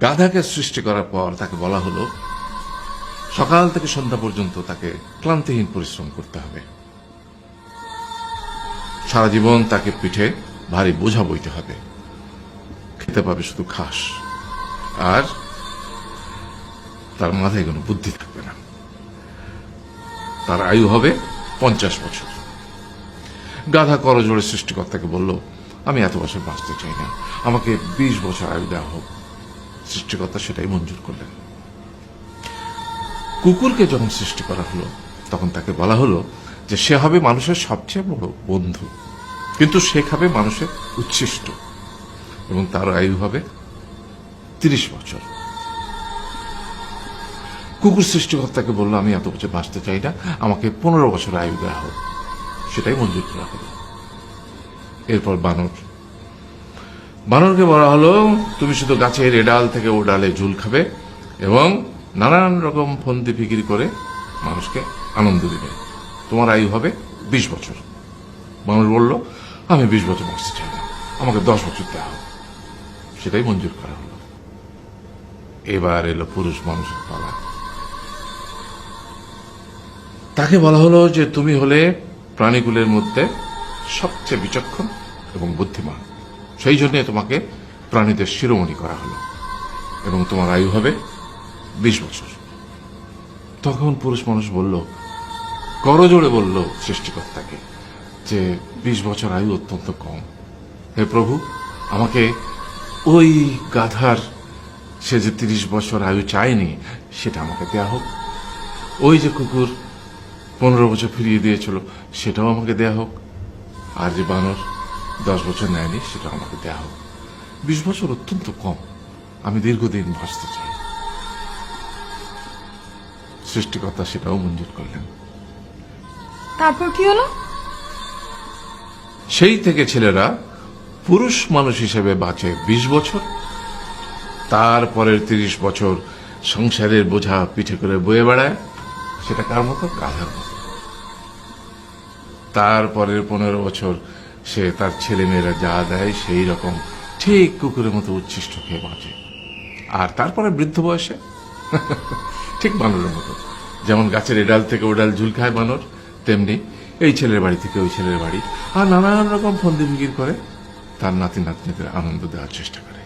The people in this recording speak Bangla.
গাধাকে সৃষ্টি করার পর তাকে বলা হলো সকাল থেকে সন্ধ্যা পর্যন্ত তাকে ক্লান্তিহীন পরিশ্রম করতে হবে, সারা জীবন তাকে পিঠে ভারী বোঝা বইতে হবে, খেতে পাবে শুধু ঘাস, আর তার মাথায় কোনো বুদ্ধি থাকবে না। তার আয়ু হবে 50 বছর। গাধা করজোড়ে সৃষ্টিকর্তাকে বলল, আমি এত বছর বাঁচতে চাই না, আমাকে 20 বছর আয়ু দেওয়া হোক। সৃষ্টিকর্তা সেটাই মঞ্জুর করলেন। কুকুরকে যখন সৃষ্টি করা হলো তখন তাকে বলা হলো যে সে হবে মানুষের সবচেয়ে বড় বন্ধু, কিন্তু সে খাবে মানুষের উচ্ছিষ্ট, এবং তার আয়ু হবে 30 বছর। কুকুর সৃষ্টিকর্তাকে বলল, আমি এত বছর বাঁচতে চাই না, আমাকে 15 বছর আয়ু দেওয়া হোক। সেটাই মঞ্জুর করা হলো। এরপর বানরকে বলা হলো, তুমি শুধু গাছের এ ডাল থেকে ও ডালে ঝুল খাবে এবং নানান রকম ফন্দি ফিকির করে মানুষকে আনন্দ দিবে, তোমার আয়ু হবে 20 বছর। মানুষ বলল, আমি 20 বছর বাঁচতে চাই না, আমাকে 10 বছর দেওয়া হোক। সেটাই মঞ্জুর করা হলো। এবার এলো পুরুষ মানুষের পালা। তাকে বলা হলো যে তুমি হলে প্রাণীকুলের মধ্যে সবচেয়ে বিচক্ষণ এবং বুদ্ধিমান, সেই জন্য তোমাকে প্রাণীদের শিরোমণি করা হলো এবং তোমার আয়ু হবে 20 বছর। তখন পুরুষ মানুষ বলল, করজোড়ে বলল সৃষ্টিকর্তাকে যে 20 বছর আয়ু অত্যন্ত কম, হে প্রভু, আমাকে ওই গাধার সে যে 30 বছর আয়ু চায়নি সেটা আমাকে দেয়া হোক, ওই যে কুকুর 15 বছর ফিরিয়ে দিয়েছিল সেটাও আমাকে দেয়া হোক, আর যে বানর 10 বছর নেয়নি সেটাও আমাকে দেয়া হোক। 20 বছর অত্যন্ত কম, আমি দীর্ঘদিন বাঁচতে চাই। সৃষ্টিকর্তা সেটাও মঞ্জুর করলেন। তারপর কি হলো? সেই থেকে ছেলেরা পুরুষ মানুষ হিসেবে বাঁচে 20 বছর, তারপরের 30 বছর সংসারের বোঝা পিঠে করে বয়ে বেড়ায়, সেটা কার মতো? গাধার মতো। তারপরের 15 বছর সে তার ছেলে মেয়েরা যা দেয় সেই রকম ঠিক কুকুরের মতো উচ্ছিষ্ট খেয়ে বাঁচে। আর তারপরে বৃদ্ধ বয়সে ঠিক বানরের মতো, যেমন গাছের এডাল থেকে ওডাল ঝুল খায় বানর, তেমনি এই ছেলের বাড়ি থেকে ওই ছেলের বাড়ি, আর নানান রকম ফন্দি ফিকির করে তার নাতি নাতনিদের আনন্দ দেওয়ার চেষ্টা করে।